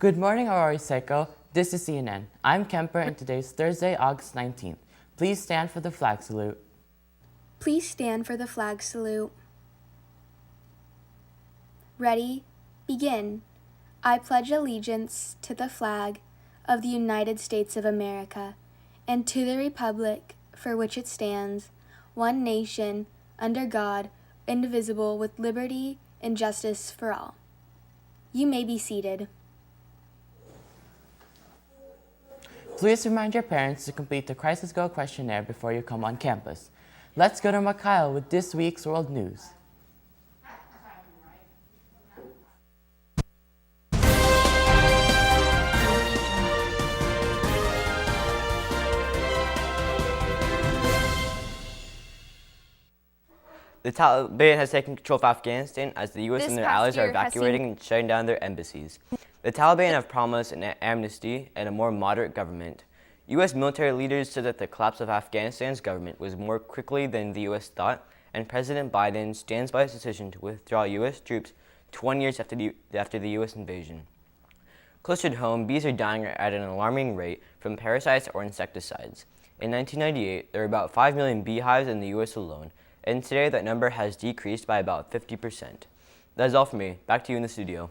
Good morning, Arroyo, Seco. This is CNN. I'm Kemper, and today's Thursday, August 19th. Please stand for the flag salute. Please stand for the flag salute. Ready? Begin. I pledge allegiance to the flag of the United States of America and to the republic for which it stands, one nation, under God, indivisible, with liberty and justice for all. You may be seated. Please remind your parents to complete the Crisis Go questionnaire before you come on campus. Let's go to Mikhail with this week's world news. The Taliban has taken control of Afghanistan as the U.S. and their allies are evacuating and shutting down their embassies. The Taliban have promised an amnesty and a more moderate government. U.S. military leaders said that the collapse of Afghanistan's government was more quickly than the U.S. thought, and President Biden stands by his decision to withdraw U.S. troops 20 years after the U.S. invasion. Closer to home, bees are dying at an alarming rate from parasites or insecticides. In 1998, there were about 5 million beehives in the U.S. alone, and today that number has decreased by about 50%. That is all for me. Back to you in the studio.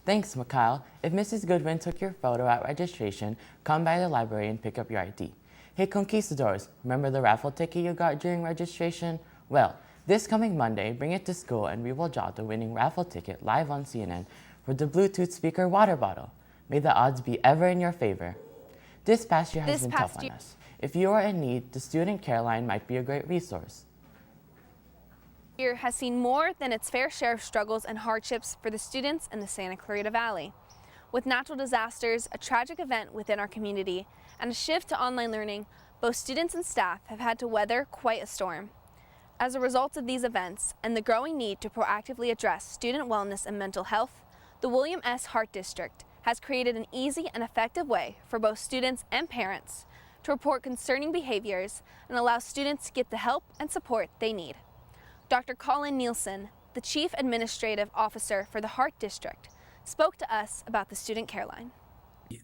Thanks, Mikhail. If Mrs. Goodwin took your photo at registration, come by the library and pick up your ID. Hey, conquistadors, remember the raffle ticket you got during registration? Well, this coming Monday, bring it to school and we will draw the winning raffle ticket live on CNN for the Bluetooth speaker water bottle. May the odds be ever in your favor. This past year has been tough on us. If you are in need, the Student Care Line might be a great resource. Year has seen more than its fair share of struggles and hardships for the students in the Santa Clarita Valley. With natural disasters, a tragic event within our community, and a shift to online learning, both students and staff have had to weather quite a storm. As a result of these events and the growing need to proactively address student wellness and mental health, the William S. Hart District has created an easy and effective way for both students and parents to report concerning behaviors and allow students to get the help and support they need. Dr. Colin Nielsen, the Chief Administrative Officer for the Hart District, spoke to us about the Student Care Line.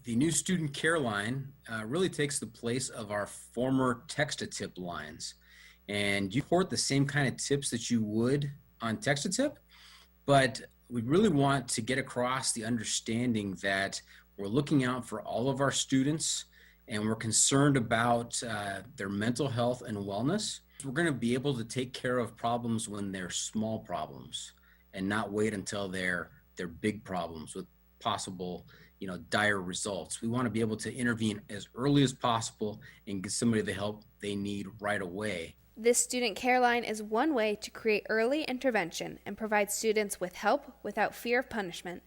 The new Student Care Line really takes the place of our former text-to-tip lines. And you report the same kind of tips that you would on text-to-tip, but we really want to get across the understanding that we're looking out for all of our students and we're concerned about their mental health and wellness. We're going to be able to take care of problems when they're small problems and not wait until they're big problems with possible, dire results. We want to be able to intervene as early as possible and get somebody the help they need right away. This Student Care Line is one way to create early intervention and provide students with help without fear of punishment.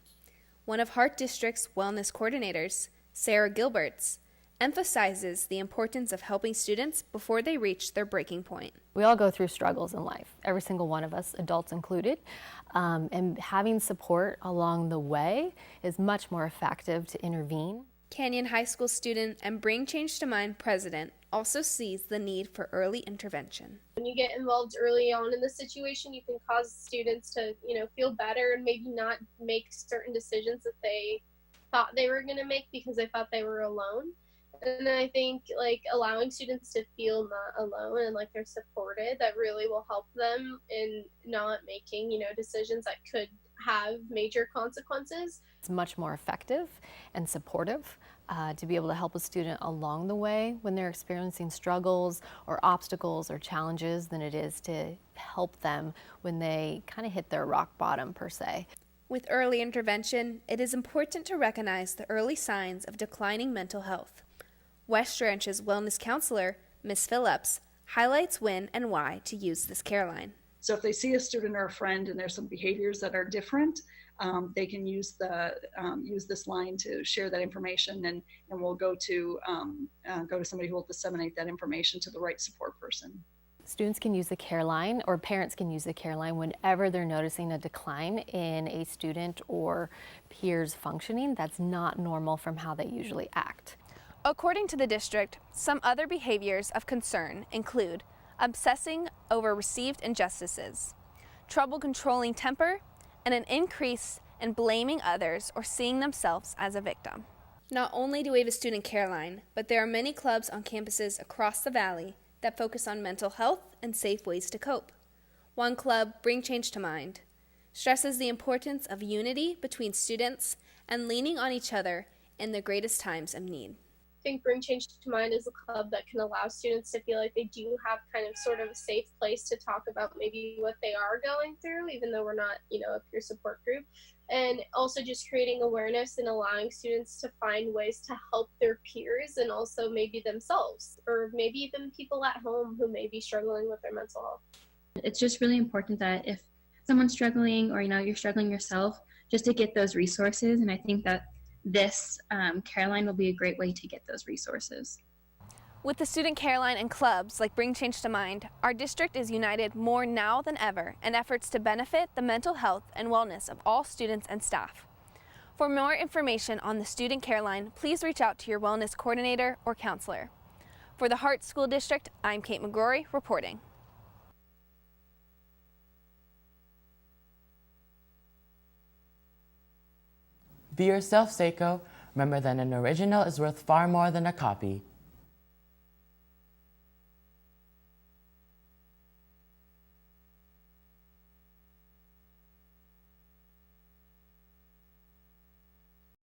One of Hart District's wellness coordinators, Sarah Gilberts, emphasizes the importance of helping students before they reach their breaking point. We all go through struggles in life, every single one of us, adults included, and having support along the way is much more effective to intervene. Canyon High School student and Bring Change to Mind president also sees the need for early intervention. When you get involved early on in the situation, you can cause students to, feel better and maybe not make certain decisions that they thought they were going to make because they thought they were alone. And I think allowing students to feel not alone and they're supported, that really will help them in not making, decisions that could have major consequences. It's much more effective and supportive to be able to help a student along the way when they're experiencing struggles or obstacles or challenges than it is to help them when they kind of hit their rock bottom per se. With early intervention, it is important to recognize the early signs of declining mental health. West Ranch's wellness counselor, Ms. Phillips, highlights when and why to use this care line. So if they see a student or a friend and there's some behaviors that are different, they can use this line to share that information, and we'll go to somebody who will disseminate that information to the right support person. Students can use the care line, or parents can use the care line whenever they're noticing a decline in a student or peers functioning that's not normal from how they usually act. According to the district, some other behaviors of concern include obsessing over received injustices, trouble controlling temper, and an increase and blaming others or seeing themselves as a victim. Not only do we have a student care line, but there are many clubs on campuses across the valley that focus on mental health and safe ways to cope. One club, Bring Change to Mind, stresses the importance of unity between students and leaning on each other in the greatest times of need. I think Bring Change to Mind is a club that can allow students to feel like they do have kind of sort of a safe place to talk about maybe what they are going through, even though we're not, a peer support group. And also just creating awareness and allowing students to find ways to help their peers and also maybe themselves, or maybe even people at home who may be struggling with their mental health. It's just really important that if someone's struggling or, you're struggling yourself, just to get those resources. And I think that this care line will be a great way to get those resources. With the student care line and clubs like Bring Change to Mind, our district is united more now than ever in efforts to benefit the mental health and wellness of all students and staff. For more information on the student care line, please reach out to your wellness coordinator or counselor. For the Hart School District, I'm Kate McGrory reporting. Be yourself, Seco. Remember that an original is worth far more than a copy.